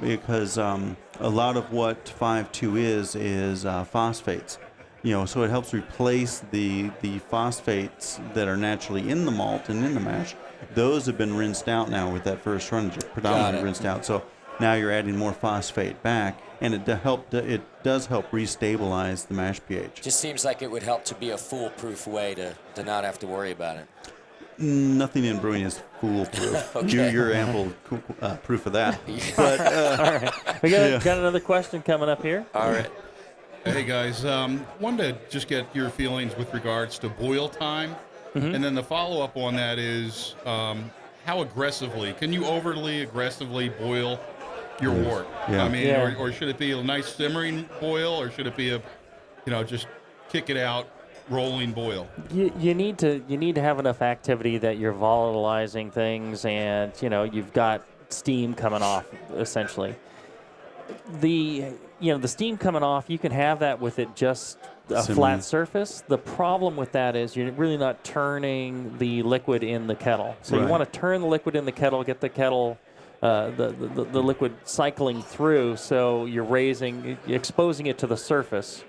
because a lot of what 5.2 is phosphates. So it helps replace the phosphates that are naturally in the malt and in the mash. Those have been rinsed out now with that first run, predominantly rinsed out. So now you're adding more phosphate back, and it does help restabilize the mash pH. Just seems like it would help to be a foolproof way to not have to worry about it. Nothing in brewing is foolproof. Okay. You're ample proof of that. But, all right. We got another question coming up here. All right. Hey guys, wanted to just get your feelings with regards to boil time, and then the follow-up on that is how aggressively can you overly aggressively boil your wort? Yeah. I mean, or should it be a nice simmering boil, or should it be just kick it out, rolling boil? You need to have enough activity that you're volatilizing things, and you've got steam coming off essentially. The steam coming off, you can have that with it just a flat surface. The problem with that is you're really not turning the liquid in the kettle. So you want to turn the liquid in the kettle, get the kettle, the liquid cycling through, so you're exposing it to the surface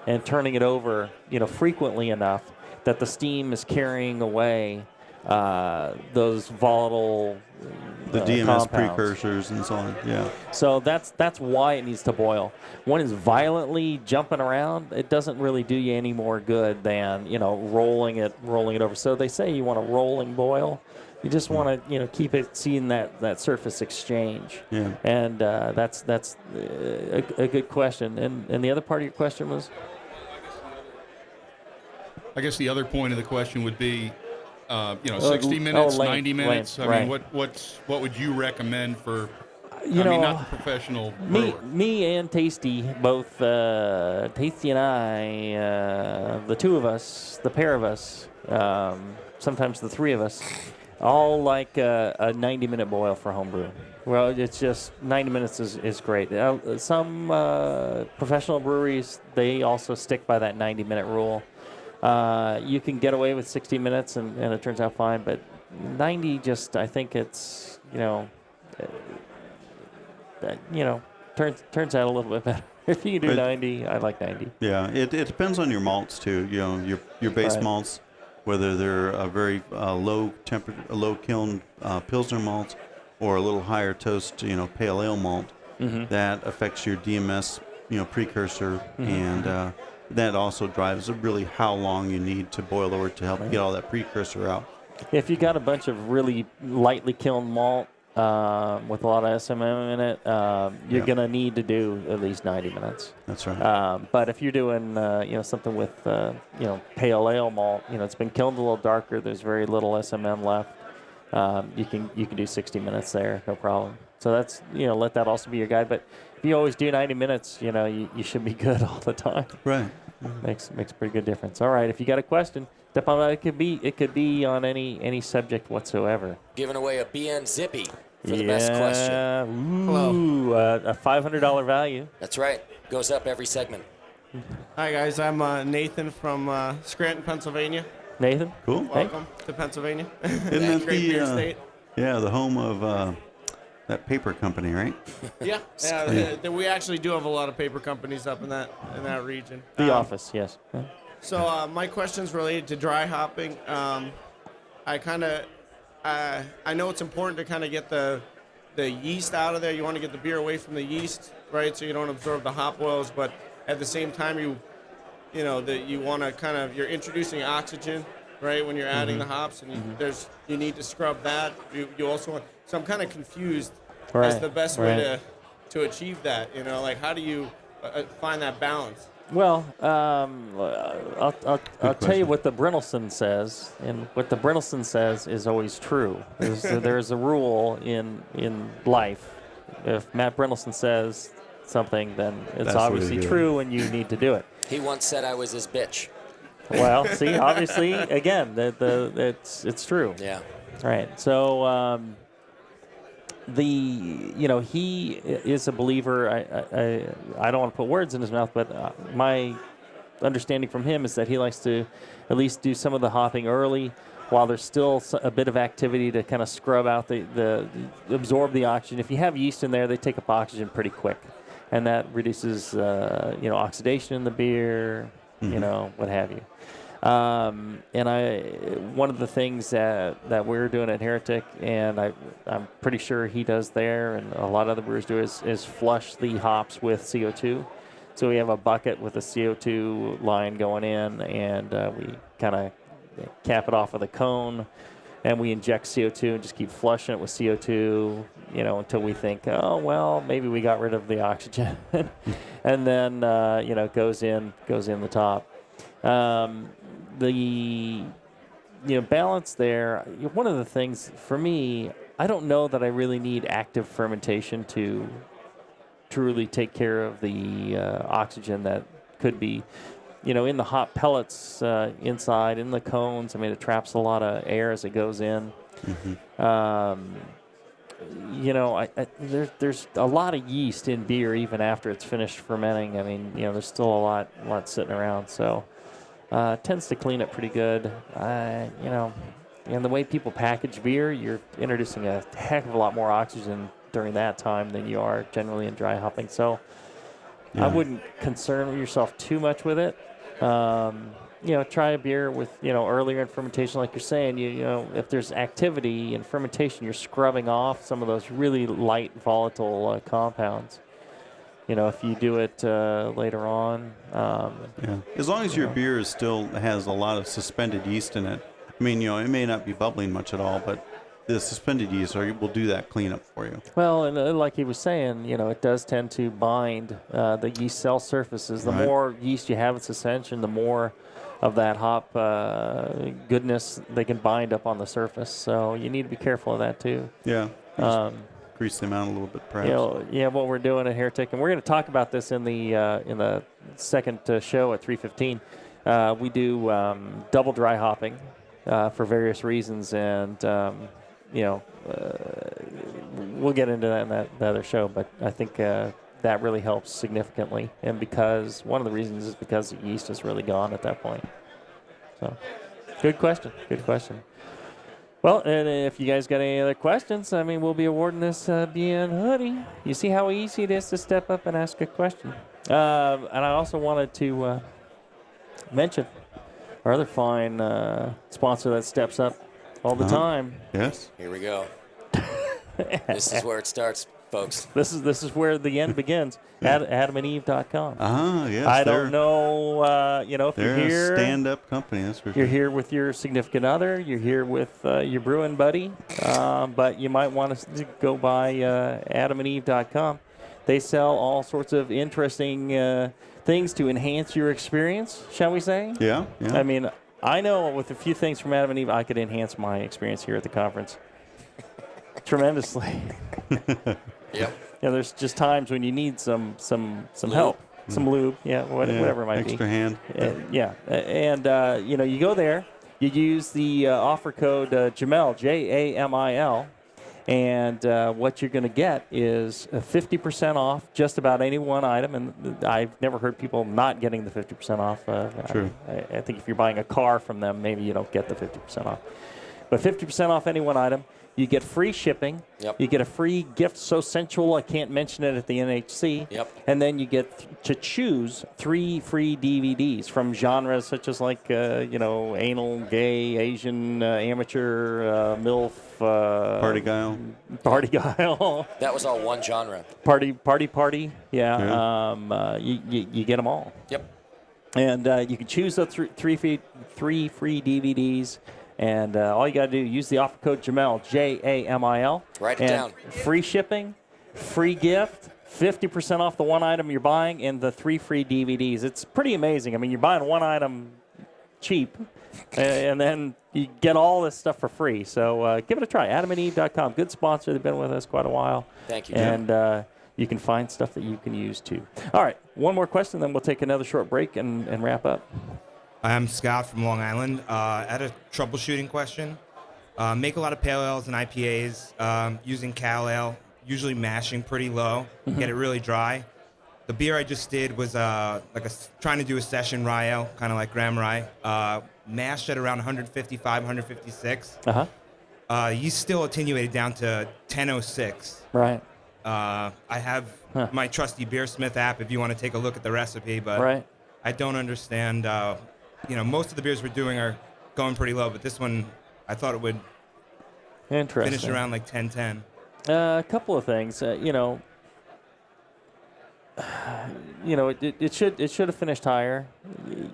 and turning it over, frequently enough that the steam is carrying away those volatile the DMS compounds. precursors and so on. Yeah. So that's why it needs to boil. When it's violently jumping around, it doesn't really do you any more good than rolling it over. So they say you want a rolling boil. You just want to keep it seeing that surface exchange. Yeah. And that's a good question. And the other part of your question was? I guess the other point of the question would be, 60 minutes, 90 minutes. I mean, what would you recommend for? Not the professional brewer. Me and Tasty, both Tasty and I, the two of us, the pair of us, sometimes the three of us, all like a 90-minute boil for homebrew. Well, it's just 90 minutes is great. Some professional breweries, they also stick by that 90-minute rule. You can get away with 60 minutes, and it turns out fine. But 90, I think it's turns out a little bit better. If you can do 90, I like 90. Yeah, it depends on your malts too. Your base malts, whether they're a very low kiln Pilsner malt, or a little higher toast, pale ale malt. Mm-hmm. That affects your DMS, precursor, and that also drives really how long you need to boil over to help get all that precursor out. If you got a bunch of really lightly kiln malt with a lot of SMM in it, you're going to need to do at least 90 minutes. That's right. But if you're doing something with pale ale malt, it's been kilned a little darker. There's very little SMM left. You can do 60 minutes there, no problem. So that's let that also be your guide. But if you always do 90 minutes, you should be good all the time. Right. Makes a pretty good difference. All right, if you got a question, step on it. It could be on any subject whatsoever. Giving away a BN Zippy for the best question. Ooh, a $500 value. That's right. Goes up every segment. Hi guys, I'm Nathan from Scranton, Pennsylvania. Nathan, cool. Welcome to Pennsylvania. Isn't that Great beer state. the home of that paper company, right? Yeah. We actually do have a lot of paper companies up in that region. The office, yes. So my question's related to dry hopping. I know it's important to kind of get the yeast out of there. You want to get the beer away from the yeast, right? So you don't absorb the hop oils, but at the same time you want to you're introducing oxygen, right? When you're adding the hops, and you need to scrub that. You also want. So I'm kind of confused as the best way to achieve that. How do you find that balance? Well, I'll tell you what the Brynolfson says, and what the Brynolfson says is always true. There's a rule in life. If Matt Brynolfson says something, then it's That's obviously true, and you need to do it. He once said I was his bitch. Well, see, obviously, again, it's true. Yeah. Right. So he is a believer. I don't want to put words in his mouth, but my understanding from him is that he likes to at least do some of the hopping early while there's still a bit of activity to kind of scrub out absorb the oxygen. If you have yeast in there, they take up oxygen pretty quick, and that reduces oxidation in the beer, what have you. And one of the things that we're doing at Heretic, and I'm pretty sure he does there, and a lot of other brewers do, is flush the hops with CO2. So we have a bucket with a CO2 line going in, and we kind of cap it off with a cone, and we inject CO2 and just keep flushing it with CO2, until we think, oh well, maybe we got rid of the oxygen, and then it goes in the top. The balance there. One of the things for me, I don't know that I really need active fermentation to truly take care of the oxygen that could be, in the hop pellets inside in the cones. I mean, it traps a lot of air as it goes in. There's a lot of yeast in beer even after it's finished fermenting. I mean, there's still a lot sitting around. So. Tends to clean it pretty good. And the way people package beer, you're introducing a heck of a lot more oxygen during that time than you are generally in dry hopping. So I wouldn't concern yourself too much with it. try a beer with, earlier in fermentation, like you're saying, if there's activity in fermentation, you're scrubbing off some of those really light, volatile compounds. If you do it later on. As long as your beer still has a lot of suspended yeast in it. I mean, it may not be bubbling much at all, but the suspended yeast will do that cleanup for you. Well, and like he was saying, it does tend to bind the yeast cell surfaces. The more yeast you have in suspension, the more of that hop goodness they can bind up on the surface. So you need to be careful of that too. Yeah. Grease them out a little bit, perhaps. What we're doing at Heretic, and we're going to talk about this in the second show at 3:15. We do double dry hopping for various reasons, and we'll get into that in the other show. But I think that really helps significantly, and because one of the reasons is because the yeast is really gone at that point. So, good question. Good question. Well, and if you guys got any other questions, we'll be awarding this BN hoodie. You see how easy it is to step up and ask a question. And I also wanted to mention our other fine sponsor that steps up all the time. Yes. Here we go. This is where it starts, folks. This is where the end begins. AdamandEve.com. Yes. I don't know, if you're here. They're a stand-up company, that's for sure. You're here with your significant other. You're here with your brewing buddy. But you might want to go by AdamandEve.com. They sell all sorts of interesting things to enhance your experience, shall we say? Yeah. I know with a few things from Adam and Eve, I could enhance my experience here at the conference tremendously. Yep. There's just times when you need some help, some lube, whatever it might be. Extra hand. And you go there, you use the offer code Jamil, Jamil, and what you're going to get is 50% off just about any one item. And I've never heard people not getting the 50% off. True. I think if you're buying a car from them, maybe you don't get the 50% off. But 50% off any one item. You get free shipping. Yep. You get a free gift so sensual I can't mention it at the NHC. Yep. And then you get to choose 3 free DVDs from genres such as anal, gay, Asian, amateur, MILF. Party Guile. Party Guile. That was all one genre. Party. Yeah. You get them all. Yep. And you can choose the 3 free DVDs. And all you got to do, use the offer code Jamil, Jamil. Write it down. Free shipping, free gift, 50% off the one item you're buying, and the 3 free DVDs. It's pretty amazing. You're buying one item cheap, and then you get all this stuff for free. So give it a try. AdamandEve.com. Good sponsor. They've been with us quite a while. Thank you, Jim. And you can find stuff that you can use, too. All right, one more question, then we'll take another short break and wrap up. I'm Scott from Long Island. I had a troubleshooting question. Make a lot of pale ales and IPAs using cal ale, usually mashing pretty low, get it really dry. The beer I just did was trying to do a session rye ale, kind of like Graham Rye, mashed at around 155, 156. Yeast still attenuated down to 1006. Right. I have my trusty Beersmith app if you want to take a look at the recipe, but I don't understand. Most of the beers we're doing are going pretty low, but this one, I thought it would finish around like 1010. A couple of things. It should have finished higher.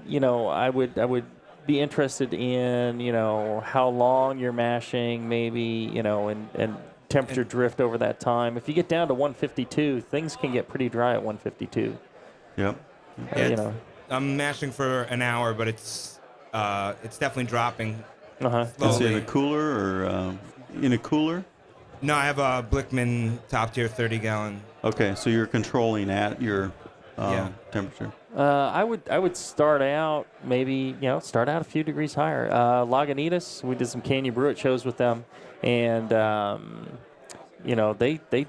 I would be interested in how long you're mashing, maybe and temperature drift over that time. If you get down to 152, things can get pretty dry at 152. Yep. I'm mashing for an hour, but it's definitely dropping. Is it in a cooler or in a cooler? No, I have a Blickman top tier 30-gallon. Okay, so you're controlling at your temperature. I would start out maybe a few degrees higher. Lagunitas, we did some Can You Brew It shows with them, and they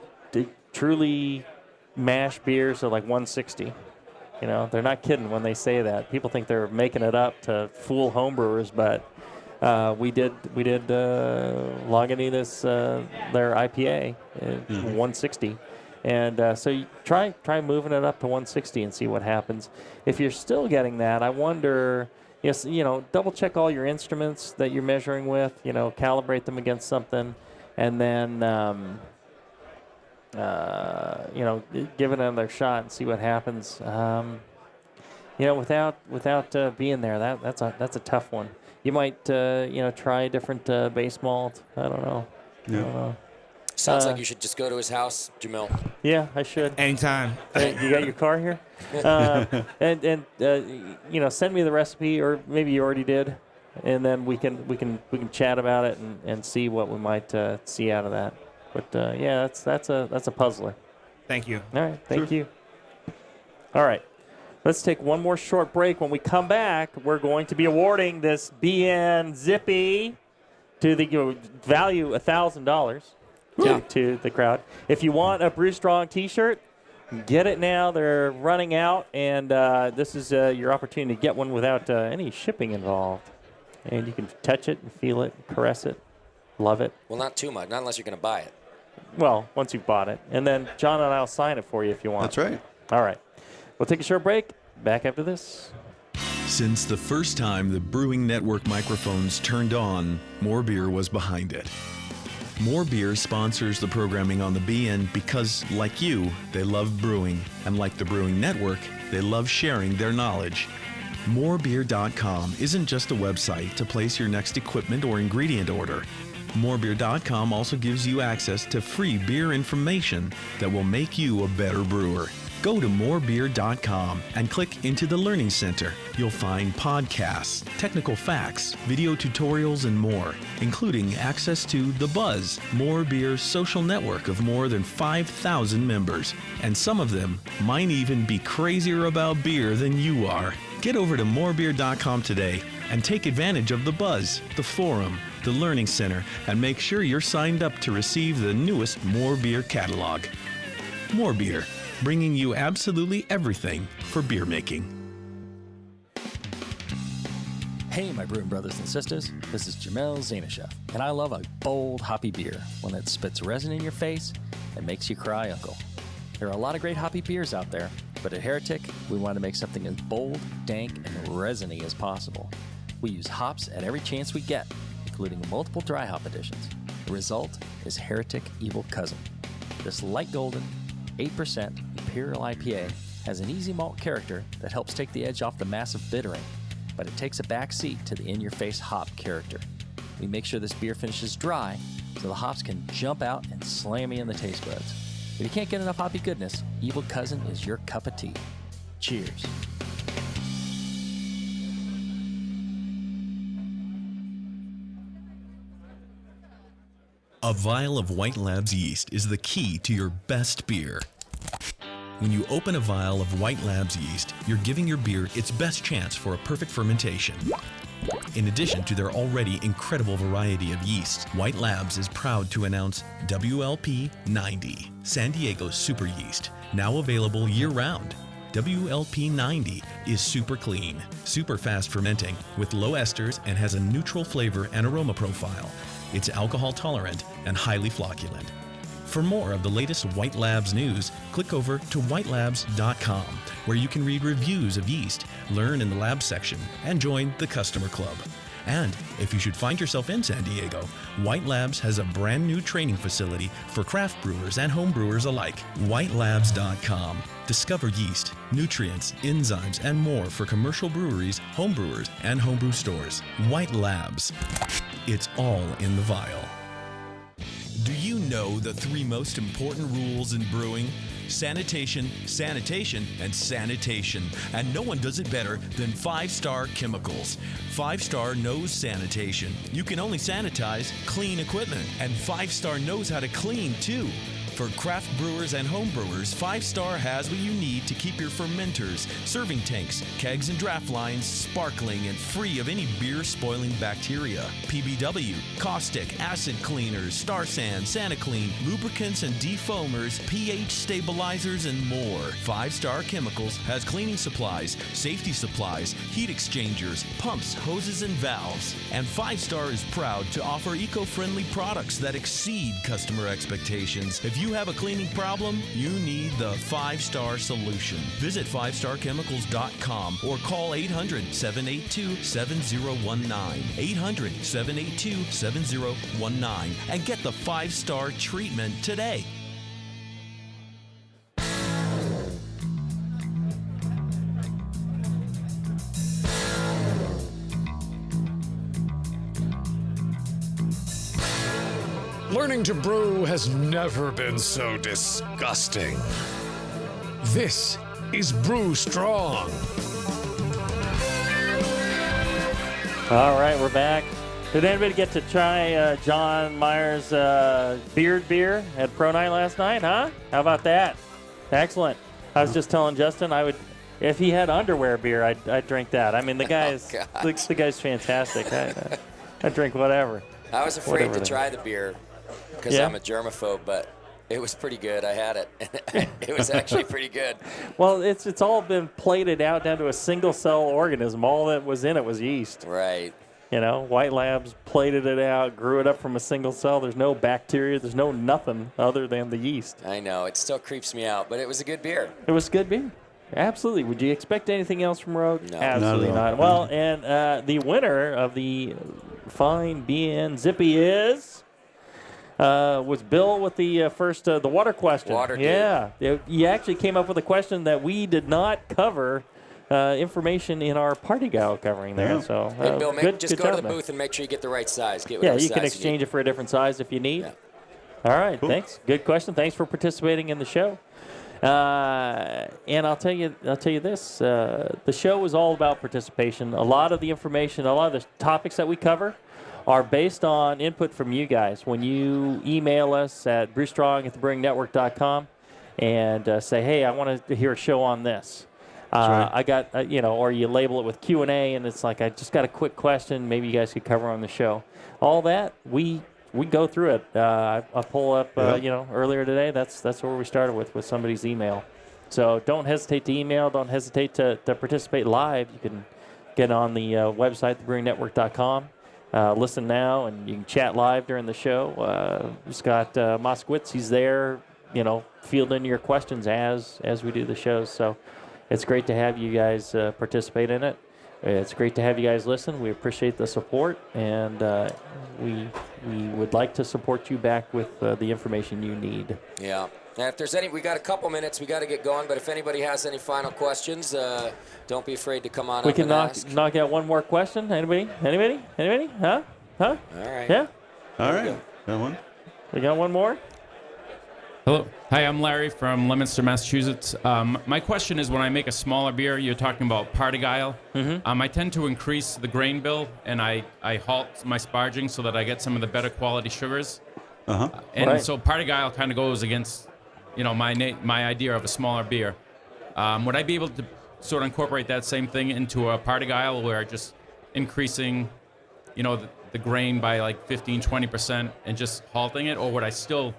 truly mash beers at like 160. They're not kidding when they say that. People think they're making it up to fool homebrewers, but we did Lagunitas their IPA at 160, and so you try moving it up to 160 and see what happens. If you're still getting that, I wonder yes, double check all your instruments that you're measuring with. Calibrate them against something, and then give it another shot and see what happens. Without being there, that's a tough one. You might try a different base malt. I don't know. Yeah. I don't know. Sounds like you should just go to his house, Jamil. Yeah, I should. Anytime. You got your car here? And send me the recipe, or maybe you already did, and then we can chat about it and see what we might see out of that. But that's a puzzler. Thank you. All right, thank you. All right, let's take one more short break. When we come back, we're going to be awarding this BN Zippy to the value $1,000 to the crowd. If you want a Brew Strong T-shirt, get it now. They're running out, and this is your opportunity to get one without any shipping involved. And you can touch it and feel it, and caress it, love it. Well, not too much, not unless you're going to buy it. Well, once you've bought it. And then John and I will sign it for you if you want. That's right. All right. We'll take a short break. Back after this. Since the first time the Brewing Network microphones turned on, More Beer was behind it. More Beer sponsors the programming on the BN because, like you, they love brewing. And like the Brewing Network, they love sharing their knowledge. Morebeer.com isn't just a website to place your next equipment or ingredient order. Morebeer.com also gives you access to free beer information that will make you a better brewer. Go to morebeer.com and click into the Learning Center. You'll find podcasts, technical facts, video tutorials, and more, including access to The Buzz, More Beer's social network of more than 5,000 members. And some of them might even be crazier about beer than you are. Get over to morebeer.com today and take advantage of The Buzz, the forum, the Learning Center, and make sure you're signed up to receive the newest More Beer catalog. More Beer, bringing you absolutely everything for beer making. Hey, my brewing brothers and sisters, this is Jamil Zainasheff, and I love a bold, hoppy beer, one that spits resin in your face and makes you cry uncle. There are a lot of great hoppy beers out there, but at Heretic, we want to make something as bold, dank, and resiny as possible. We use hops at every chance we get, including multiple dry hop additions. The result is Heretic Evil Cousin. This light golden, 8% Imperial IPA has an easy malt character that helps take the edge off the massive bittering, but it takes a back seat to the in-your-face hop character. We make sure this beer finishes dry so the hops can jump out and slam you in the taste buds. If you can't get enough hoppy goodness, Evil Cousin is your cup of tea. Cheers. A vial of White Labs yeast is the key to your best beer. When you open a vial of White Labs yeast, you're giving your beer its best chance for a perfect fermentation. In addition to their already incredible variety of yeasts, White Labs is proud to announce WLP 90, San Diego's super yeast, now available year-round. WLP 90 is super clean, super fast fermenting, with low esters and has a neutral flavor and aroma profile. It's alcohol tolerant and highly flocculent. For more of the latest White Labs news, click over to whitelabs.com, where you can read reviews of yeast, learn in the lab section, and join the customer club. And if you should find yourself in San Diego, White Labs has a brand new training facility for craft brewers and home brewers alike. Whitelabs.com. Discover yeast, nutrients, enzymes, and more for commercial breweries, home brewers, and homebrew stores. White Labs. It's all in the vial. Do you know the 3 most important rules in brewing? Sanitation, sanitation, and sanitation. And no one does it better than 5-Star Chemicals. 5-Star knows sanitation. You can only sanitize clean equipment. And 5-Star knows how to clean, too. For craft brewers and home brewers, 5-Star has what you need to keep your fermenters, serving tanks, kegs, and draft lines sparkling and free of any beer-spoiling bacteria. PBW, caustic, acid cleaners, Star San, SaniClean, lubricants and defoamers, pH stabilizers, and more. 5-Star Chemicals has cleaning supplies, safety supplies, heat exchangers, pumps, hoses, and valves. And 5-Star is proud to offer eco-friendly products that exceed customer expectations. If you you have a cleaning problem, you need the 5-Star solution. Visit 5starchemicals.com or call 800-782-7019. 800-782-7019 and get the 5-Star treatment today. Learning to brew has never been so disgusting. This is Brew Strong. All right, we're back. Did anybody get to try John Meyer's beard beer at Pro Night last night, huh? How about that? Excellent. I was just telling Justin I would, if he had underwear beer, I'd drink that. I mean, the guy's the guy's fantastic. I'd drink whatever. I was afraid to try the beer because Yeah? I'm a germaphobe, but it was pretty good. I had it. It was actually pretty good. Well, it's all been plated out down to a single cell organism. All that was in it was yeast. Right. You know, White Labs plated it out, grew it up from a single cell. There's no bacteria. There's no nothing other than the yeast. I know. It still creeps me out, but it was a good beer. It was good beer. Absolutely. Would you expect anything else from Rogue? No. Absolutely Not at not. all. Well, and the winner of the fine BN Zippy was Bill with the first, the water question. Water, dude. Yeah. You actually came up with a question that we did not cover information in our party guile covering there. Yeah. So, Hey, Bill, good just go job, to the man. booth and make sure you get the right size. Get Yeah, whatever you can size exchange need. it for a different size if you need. All right, thanks. Good question. Thanks for participating in the show. And I'll tell you this: the show is all about participation. A lot of the information, a lot of the topics that we cover, are based on input from you guys. When you email us at brewstrong@thebrewingnetwork.com and say, "Hey, I want to hear a show on this." right. I got, or you label it with Q&A, and it's like, I just got a quick question. Maybe you guys could cover on the show. All that we go through it. I pull up, earlier today. That's where we started with somebody's email. So don't hesitate to email. Don't hesitate to participate live. You can get on the website, thebrewingnetwork.com. Listen now, and you can chat live during the show. Scott Moskowitz, he's there, fielding your questions as we do the shows. So it's great to have you guys participate in it. It's great to have you guys listen. We appreciate the support, and we would like to support you back with the information you need. Yeah. And if there's we got a couple minutes. We got to get going. But if anybody has any final questions, don't be afraid to come on We up can and knock ask. knock out one more question. Anybody? Huh? All right. Yeah. All right. Got one? We got one more. Hello. Hi, I'm Larry from Leominster, Massachusetts. My question is, when I make a smaller beer, you're talking about party guile. I tend to increase the grain bill, and I halt my sparging so that I get some of the better quality sugars. And so party guile kind of goes against, my idea of a smaller beer. Would I be able to sort of incorporate that same thing into a party guile where just increasing, the grain by like 15, 20% and just halting it? Or would I still...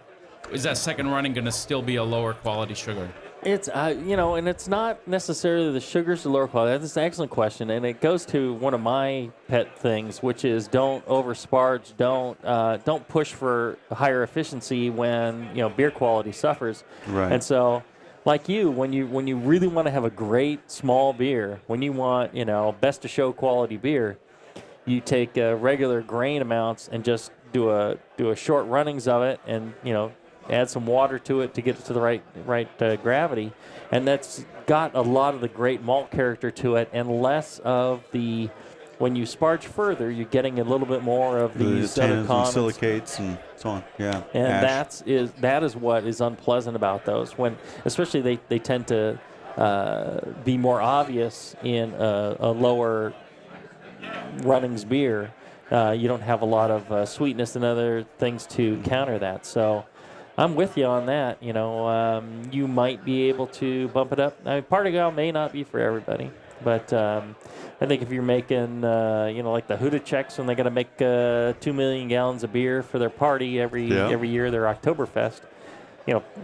Is that second running going to still be a lower quality sugar? It's, and it's not necessarily the sugars, the lower quality. That's an excellent question, and it goes to one of my pet things, which is don't over-sparge, don't push for higher efficiency when, beer quality suffers. Right. And so, like when you really want to have a great small beer, when you want, best of show quality beer, you take regular grain amounts and just do a short runnings of it, and, add some water to it to get it to the right gravity, and that's got a lot of the great malt character to it, and less of the. When you sparge further, you're getting a little bit more of these the other tannins and commons, silicates and so on. Yeah. and Ash. that is what is unpleasant about those. When especially they tend to be more obvious in a lower runnings beer. You don't have a lot of sweetness and other things to counter that. So I'm with you on that. You might be able to bump it up. I mean, party guile may not be for everybody, but I think if you're making, like the Huda Czechs when they got to make 2 million gallons of beer for their party every year, their Oktoberfest,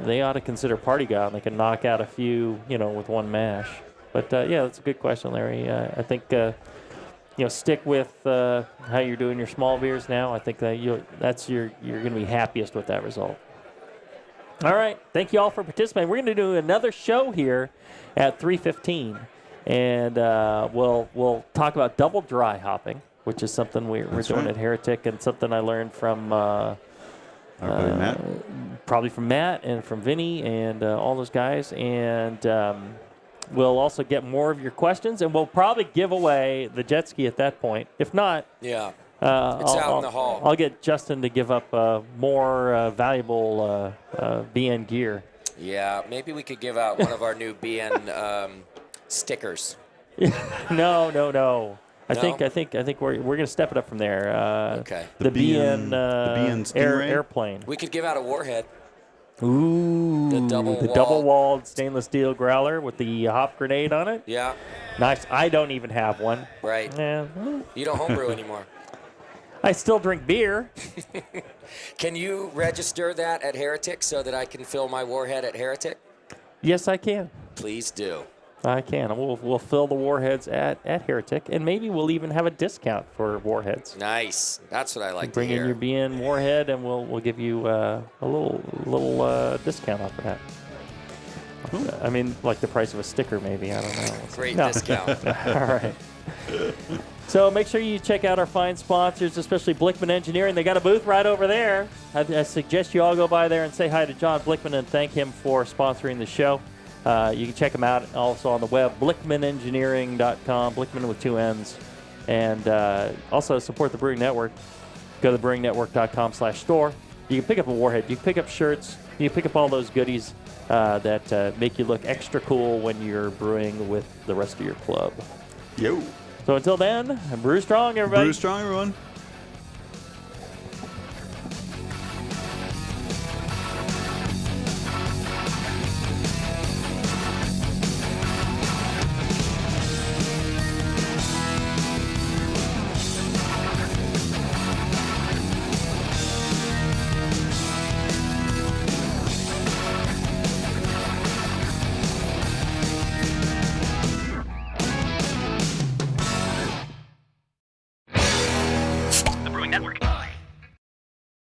they ought to consider party guile. They can knock out a few, with one mash. But that's a good question, Larry. I think. Stick with how you're doing your small beers now. I think that you're going to be happiest with that result. All right. Thank you all for participating. We're going to do another show here at 3:15, and we'll talk about double dry hopping, which is something we're doing at Heretic, and something I learned from our buddy Matt. Probably from Matt and from Vinny and all those guys. And we'll also get more of your questions, and we'll probably give away the jet ski at that point. If not, yeah. It's out in the hall. I'll get Justin to give up more valuable BN gear. Yeah, maybe we could give out one of our new BN stickers. No. I think we're gonna step it up from there. Okay. The BN Stingray? airplane. We could give out a warhead. Ooh. The double-walled stainless steel growler with the hop grenade on it. Yeah. Nice. I don't even have one. Right. Yeah. You don't homebrew anymore. I still drink beer. Can you register that at Heretic so that I can fill my warhead at Heretic? Yes, I can. Please do. I can. We'll fill the warheads at Heretic, and maybe we'll even have a discount for warheads. Nice. That's what I like to Bring hear. in your BN warhead, and we'll give you a little discount off of that. I mean, like the price of a sticker, maybe. I don't know. Great discount. All right. So make sure you check out our fine sponsors, especially Blickman Engineering. They got a booth right over there. I suggest you all go by there and say hi to John Blickman and thank him for sponsoring the show. You can check them out also on the web, blickmanengineering.com, Blickman with 2 N's. And also support the Brewing Network. Go to thebrewingnetwork.com/store. You can pick up a warhead. You can pick up shirts. You can pick up all those goodies that make you look extra cool when you're brewing with the rest of your club. Yo. So until then, brew strong, everybody. Brew strong, everyone.